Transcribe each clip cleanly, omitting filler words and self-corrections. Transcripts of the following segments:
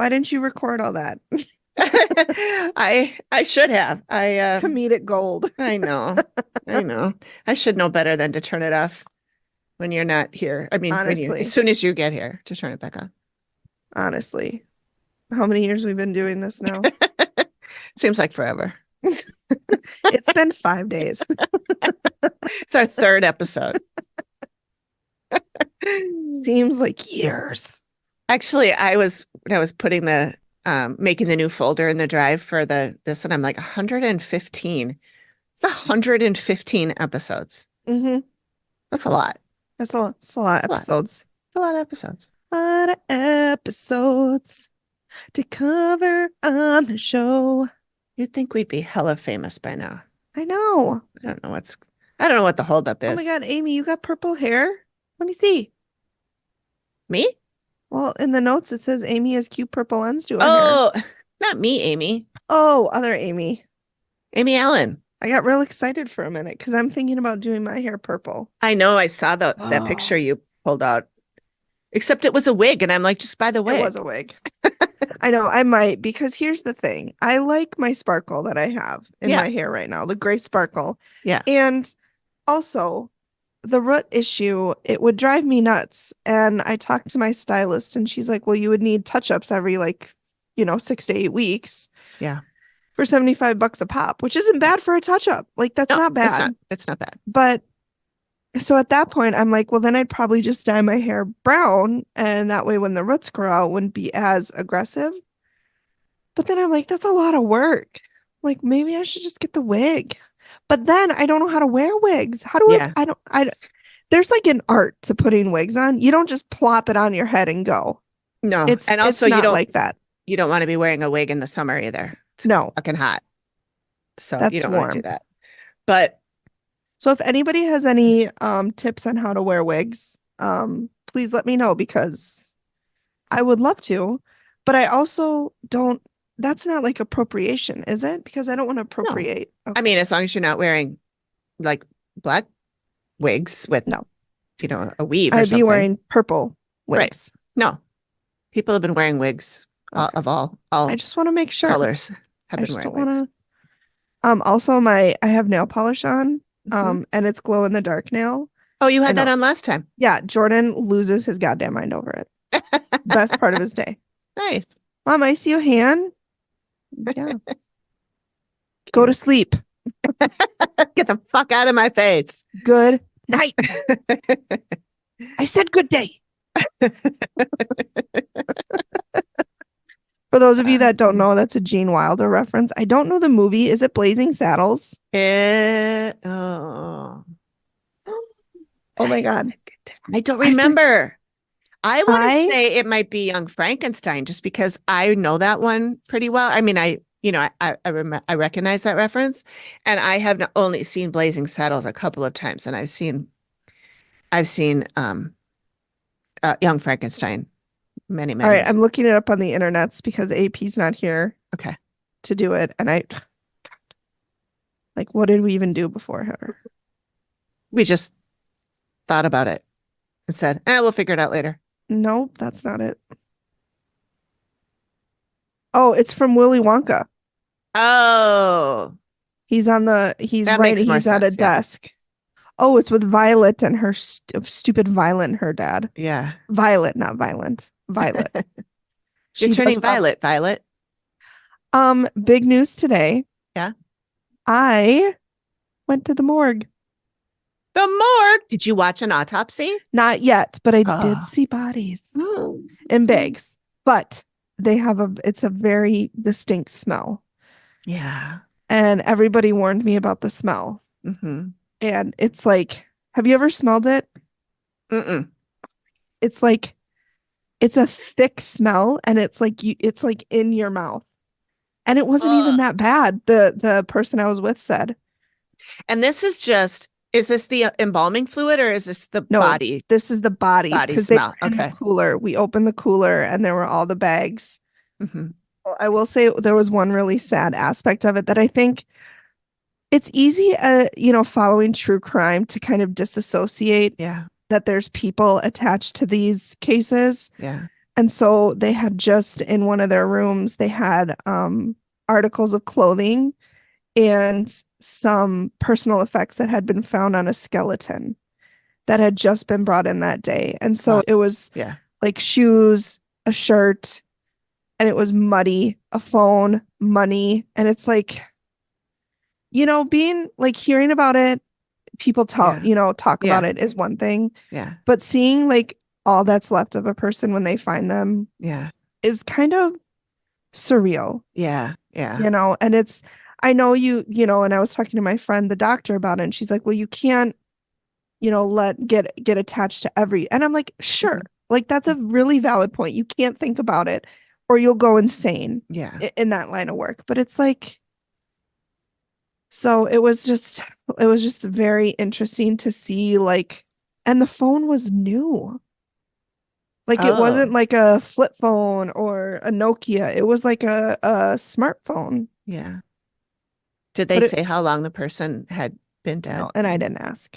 Why didn't you record all that? I should have. Comedic gold. I know. I know. I should know better than to turn it off when you're not here. I mean, as Honestly. soon as you get here to turn it back on. Honestly. How many years we've been doing this now? Seems like forever. It's been 5 days. It's our third episode. Seems like years. Actually, when I was putting the making the new folder in the drive for this, and I'm like 115. It's 115 episodes. Mm-hmm. That's a lot. That's a lot of That's a lot. episodes. It's a lot of episodes. A lot of episodes to cover on the show. You'd think we'd be hella famous by now. I know. I don't know what the holdup is. Oh my God, Amy, you got purple hair? Let me see. Me? Well, in the notes, it says Amy has cute purple ends to her hair. Oh, not me, Amy. Oh, other Amy. Amy Allen. I got real excited for a minute because I'm thinking about doing my hair purple. I know. I saw that picture you pulled out. Except it was a wig, and I'm like, just buy the wig. It was a wig. I know, I might, because here's the thing. I like my sparkle that I have in my hair right now, the gray sparkle. Yeah. And also, the root issue, it would drive me nuts. And I talked to my stylist, and she's like, well, you would need touch-ups every 6 to 8 weeks. Yeah. For $75 a pop, which isn't bad for a touch-up. Like, that's not bad. It's not bad. But so at that point, I'm like, well, then I'd probably just dye my hair brown. And that way, when the roots grow out, it wouldn't be as aggressive. But then I'm like, that's a lot of work. Like, maybe I should just get the wig. But then I don't know how to wear wigs. How do I there's like an art to putting wigs on. You don't just plop it on your head and go. No. And also, you don't like that. You don't want to be wearing a wig in the summer either. It's fucking hot. So that's you don't warm. want to do that. But so if anybody has any tips on how to wear wigs, please let me know because I would love to. But I also don't, that's not like appropriation, is it? Because I don't want to appropriate. No. Okay. I mean, as long as you're not wearing like black wigs with a weave or something. I'd be wearing purple wigs. Right. No. People have been wearing wigs of all I just want to make sure. Colors have been wearing wigs. Also I have nail polish on. And it's glow in the dark nail. Oh, you had that on last time. Yeah, Jordan loses his goddamn mind over it. Best part of his day. Nice. Mom, I see your hand. Yeah. Go to sleep. Get the fuck out of my face. Good night. I said good day. For those of you that don't know, that's a Gene Wilder reference. I don't know the movie. Is it Blazing Saddles? Oh my God. I don't remember. I want to say it might be Young Frankenstein just because I know that one pretty well. I mean, I recognize that reference, and I have not only seen Blazing Saddles a couple of times, and I've seen Young Frankenstein many. All right, I'm looking it up on the internets because AP's not here. Okay. To do it, and what did we even do before her? We just thought about it and said, we'll figure it out later. Nope, that's not it. Oh, it's from Willy Wonka. Oh. He's at a desk. Oh, it's with Violet and her stupid Violet and her dad. Yeah. Violet, not violent. Violet. You're turning Violet. Big news today. Yeah. I went to the morgue. The morgue? Did you watch an autopsy? Not yet, but I did see bodies in bags. But it's a very distinct smell. Yeah. And everybody warned me about the smell. Mm-hmm. And it's like, have you ever smelled it? Mm-mm. It's like, it's a thick smell, and it's like in your mouth. And it wasn't even that bad. The person I was with said. And this is is this the embalming fluid or is this the body? This is the body smell. Okay. Cooler. We opened the cooler and there were all the bags. Mm-hmm. I will say there was one really sad aspect of it that I think it's easy, following true crime to kind of disassociate. Yeah. That there's people attached to these cases. Yeah. And so they had just in one of their rooms, they had articles of clothing and some personal effects that had been found on a skeleton that had just been brought in that day. And so Wow. it was Yeah. like shoes, a shirt, and it was muddy, a phone, money. And it's like, being like hearing about it, people Yeah. talk about Yeah. it is one thing, Yeah. but seeing like all that's left of a person when they find them Yeah. is kind of surreal, Yeah. Yeah. and I know and I was talking to my friend, the doctor, about it, and she's like, well, you can't, let get attached to every, and I'm like, sure, Mhm. like that's a really valid point. You can't think about it or you'll go insane Yeah. in that line of work. But it's like, so it was just very interesting to see, like, and the phone was new. Like it Oh, wasn't like a flip phone or a Nokia. It was like a smartphone. yeah. Did they But it say how long the person had been no, dead? and I didn't ask.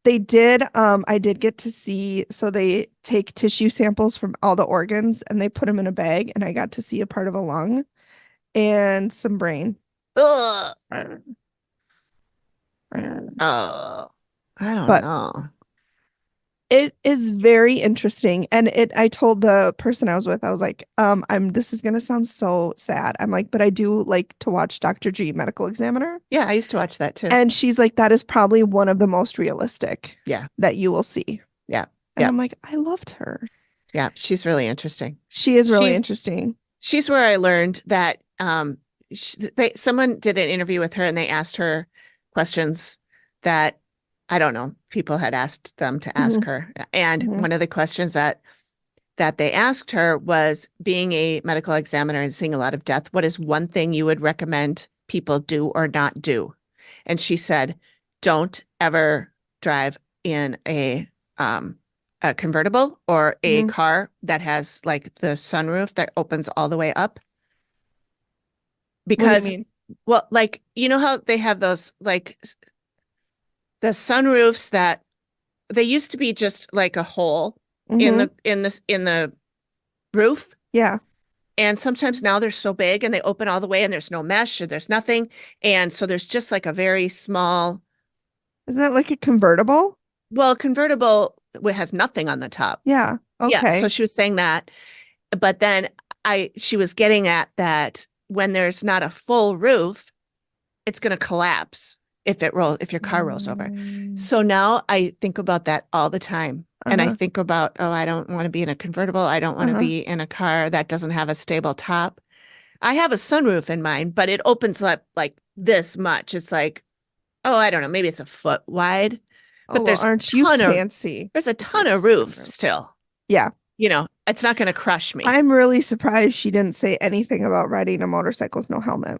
They did, I did get to see, so they take tissue samples from all the organs and they put them in a bag, and I got to see a part of a lung and some brain. Ugh. Oh, I don't But know. it is very interesting. And I told the person I was with, I was like, this is gonna sound so sad. I'm like, but I do like to watch Dr. G, Medical Examiner. Yeah, I used to watch that too. And she's like, that is probably one of the most realistic Yeah. that you will see. Yeah. And Yeah. I'm like, I loved her. Yeah. She's really interesting. She is really She's interesting. she's where I learned that someone did an interview with her and they asked her questions that I don't know, people had asked them to ask Mhm, her. And mhm. one of the questions that they asked her was, being a medical examiner and seeing a lot of death, what is one thing you would recommend people do or not do? And she said, don't ever drive in a convertible or a Mhm. car that has like the sunroof that opens all the way up. What do you Because, mean? well, like, you know how they have those like the sunroofs that they used to be just like a hole in Hmm. the roof. Yeah. And sometimes now they're so big and they open all the way and there's no mesh and there's nothing. And so there's just like a very small, Isn't that like a convertible? well, convertible has nothing on the top. Yeah. Yeah. So Okay. she was saying that. But then she was getting at that when there's not a full roof, it's going to collapse if your car rolls over. Mm. So now I think about that all the time. And I Uh-huh. think about, oh, I don't want to be in a convertible. I don't want to Uh-huh. be in a car that doesn't have a stable top. I have a sunroof in mine, but it opens up like this much. It's like, oh, I don't know, maybe it's a foot wide, Oh, but well, aren't you fancy there's a with your ton of roof sunroof? still. Yeah. It's not going to crush me. I'm really surprised she didn't say anything about riding a motorcycle with no helmet.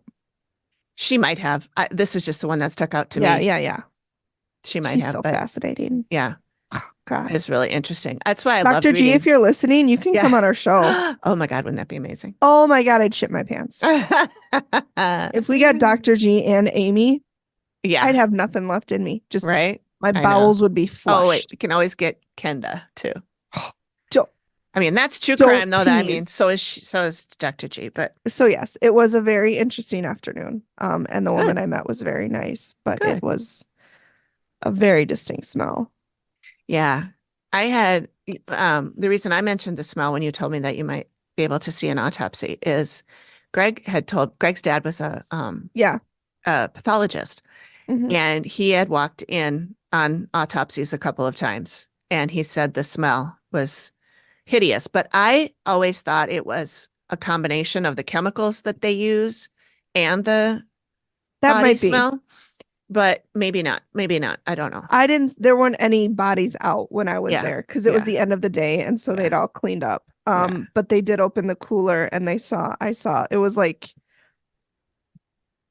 She might have. This is just the one that stuck out to Yeah, me. yeah, yeah. She might She's have, so but fascinating. yeah, Oh, God. it's really interesting. That's why I loved Dr. G, if reading. you're listening, you can come Yeah. on our show. Oh my God, wouldn't that be amazing? Oh my God, I'd shit my pants. If we got Dr. G and Amy, Yeah, I'd have nothing left in me. Just right? my I know. bowels would be Oh, wait, flushed. you can always get Kenda too. Don't, I mean, that's true don't crime, though. That I mean, tease. so is Dr. G, but So yes, it was a very interesting afternoon. And the woman good, I met was very nice, but it good. was a very distinct smell. Yeah. I had the reason I mentioned the smell when you told me that you might be able to see an autopsy is Greg's dad was Yeah. a pathologist, Hmm. and he had walked in on autopsies a couple of times, and he said the smell was hideous. But I always thought it was a combination of the chemicals that they use and the That body might be. smell, but maybe not. Maybe not. I don't know. There weren't any bodies out when I was Yeah. there because it was Yeah. the end of the day. And so Yeah. they'd all cleaned up. Yeah. But they did open the cooler and I saw it was like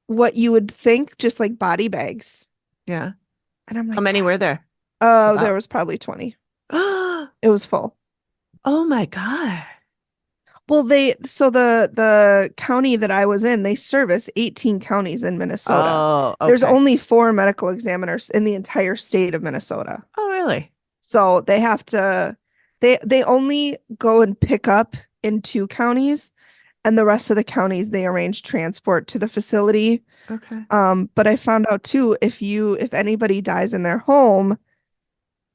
what you would think, just like body bags. Yeah. And I'm How like, many were there? oh, there About. was probably 20. Oh It was full. my God. Well, the county that I was in, they service 18 counties in Minnesota. Oh, There's okay. only 4 medical examiners in the entire state of Minnesota. Oh, really? So they have to They only go and pick up in 2 counties, and the rest of the counties they arrange transport to the facility. Okay. But I found out too, if anybody dies in their home,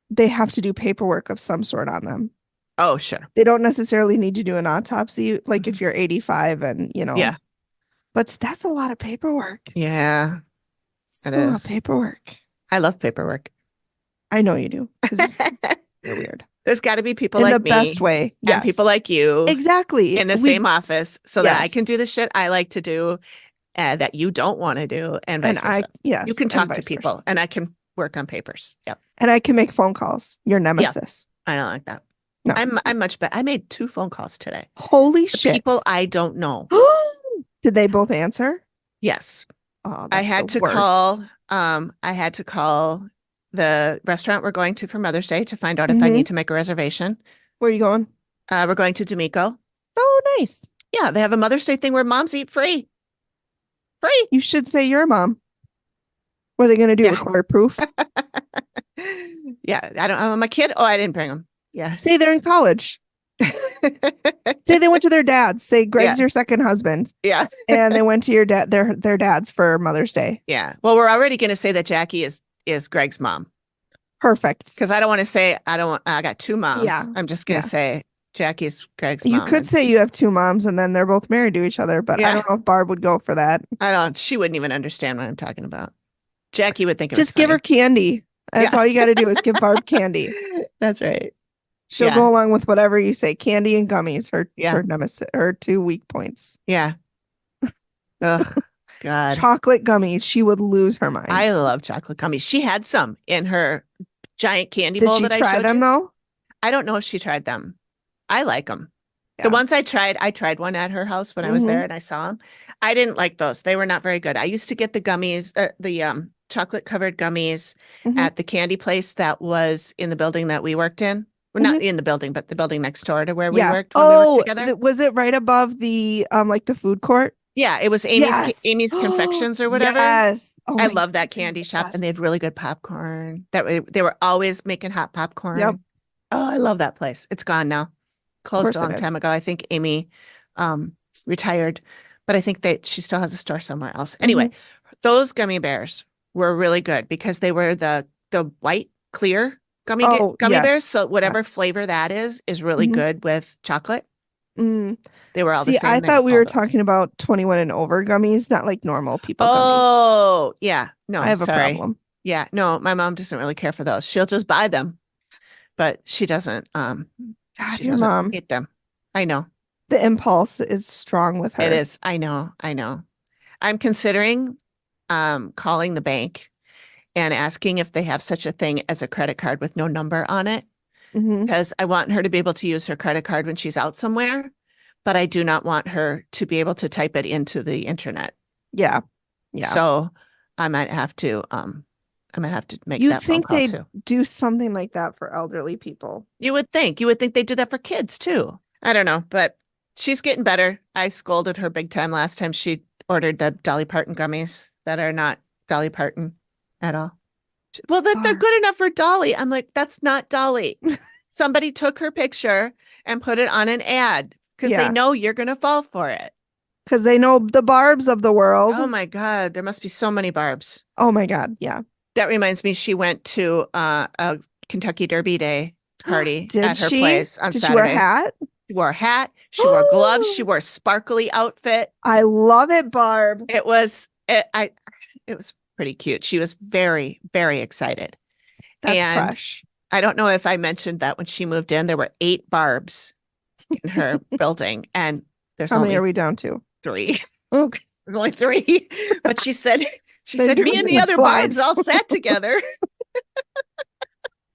they have to do paperwork of some sort on them. Oh, sure. They don't necessarily need to do an autopsy, like Mhm. if you're 85 and Yeah. but that's a lot of paperwork. Yeah, It's it a lot of is. paperwork. I love paperwork. I know you do because you're weird There's got to be people in the like best me way. and people Yes, like you exactly. in the same office so that I can Yes. do the shit I like to do that you don't want to do, and And vice versa. You yes, can and talk to vice versa. people and I can work on papers. Yep. And I can make phone calls. Your Yeah. nemesis. I don't like that. No. I'm much better. I made 2 phone calls today Holy to people shit. I don't know. Did they both answer? Yes. Oh, I that's the had to worst. call the restaurant we're going to for Mother's Day to find out if I Mm-hmm. need to make a reservation. Where are you going? We're going to D'Amico. Oh, nice. Yeah, they have a Mother's Day thing where moms eat free. Free. You should say you're a mom. What are they going to do? Yeah. Require proof? Yeah, I don't. I'm a kid. Oh, I didn't bring them. Yeah. Say they're in college. Say they went to their dad's. Say Yeah. Greg's your second husband, Yeah. and they went to their dad's for Mother's Day. Yeah. Well, we're already going to say that Jackie is Greg's mom Perfect. because I don't want to say I got 2 moms. Yeah. I'm just going to say Jackie's Greg's You mom. could say you have 2 moms and then they're both married to each other, but I Yeah. don't know if Barb would go for that. I don't. She wouldn't even understand what I'm talking about. Jackie would think it was Just give her funny. candy. That's Yeah. all you got to do is give Barb candy. That's right. She'll Yeah. go along with whatever you say. Candy and gummies, Yeah. her nemesis, her 2 weak points. Yeah. Ugh, God. Chocolate gummies, she would lose her mind. I love chocolate gummies. She had some in her giant candy Did bowl she that I try showed them you. though? I don't know if she tried them. I like them. Yeah. The ones I tried one at her house when I was there and I saw them. I didn't like those. They were not very good. I used to get the gummies, the chocolate covered gummies Mhm. at the candy place that was in the building that we worked in. Well, not in the building, but the building next door to where we worked when we worked together. Was it right above the like the food court? Yeah, it was Yes. Amy's Confections or whatever. Yes. Oh I my love that God, candy shop, best. and they had really good popcorn. They were always making hot popcorn. Yep. Oh, I love that place. It's gone now. Closed course a it long is. time ago. I think Amy retired, but I think she still has a store somewhere else. Anyway, those gummy bears were really good because they were the white clear gummy yes. bears. So whatever flavor that is really good with chocolate. Mm. They were all the See, same. I They thought we all were those. talking about 21 and over gummies, not like normal people gummies. Oh, yeah. No, I have sorry. a problem. Yeah, no, my mom doesn't really care for those. She'll just buy them, but she doesn't God, she your doesn't mom. eat them. I know. The impulse is strong with her. It is. I know. I know. I'm considering calling the bank and asking if they have such a thing as a credit card with no number on it because I want her to be able to use her credit card when she's out somewhere, but I do not want her to be able to type it into the internet. Yeah. Yeah. So I might have to make You'd that phone think call they'd too. do something like that for elderly people. You would think they do that for kids too. I don't know, but she's getting better. I scolded her big time last time she ordered the Dolly Parton gummies that are not Dolly Parton at all. Well, they're good enough for Dolly. I'm like, that's not Dolly. Somebody took her picture and put it on an ad because they know you're going to fall for it. Because they know the Barbs of the world. Oh my God, there must be so many Barbs. Oh my God, yeah. That reminds me, she went to a Kentucky Derby Day party at her place on Saturday. Did she wear a hat? She wore a hat. She wore gloves. She wore a sparkly outfit. I love it, Barb. It was pretty cute. She was very, very excited. That's fresh. I don't know if I mentioned that when she moved in, there were 8 Barbs in her building, and there's how only many are we down to? 3. Okay, there's only 3. But she said me and the other Barbs all sat together.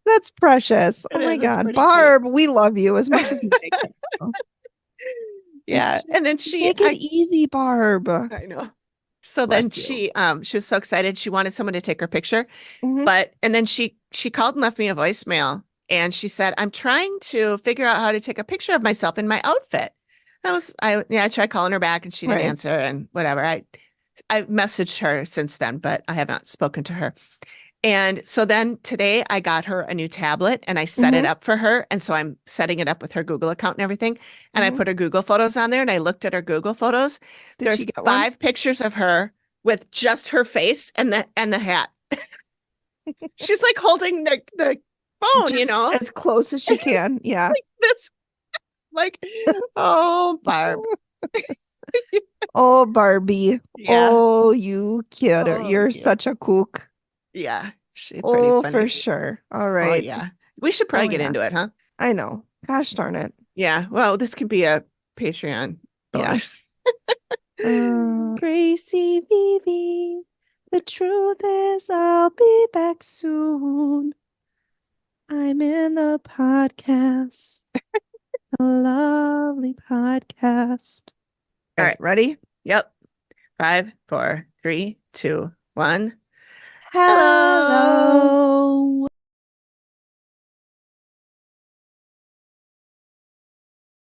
That's precious. Oh my God, Barb, we love you as much as we make it. Yeah, and then make it easy, Barb. I know. So then she was so excited she wanted someone to take her picture, and then she called and left me a voicemail, and she said, "I'm trying to figure out how to take a picture of myself in my outfit." I tried calling her back and she didn't answer and whatever. I messaged her since then, but I have not spoken to her. And so then today I got her a new tablet and I set it Hmm. up for her. And so I'm setting it up with her Google account and everything. And I Hmm. put her Google photos on there and I looked at her Google photos. Did she There's get one? 5 pictures of her with just her face and the hat. She's like holding the phone, Just as close as she can. Yeah. like this, like, oh, Barb. Oh, Barbie. Yeah. Oh, you kid. Oh, You're yeah. such a kook. Yeah. She's pretty Oh, for funny. sure. All Oh, right. yeah. We should Oh, probably get yeah. into it, huh? I know. Gosh darn it. Yeah. Well, this could be a Patreon Yeah. bonus. Gracie Vivi. The truth is, I'll be back soon. I'm in the podcast. A lovely podcast. All Okay, right. ready? Yep. 5, 4, 3, 2, 1. Hello. Hello.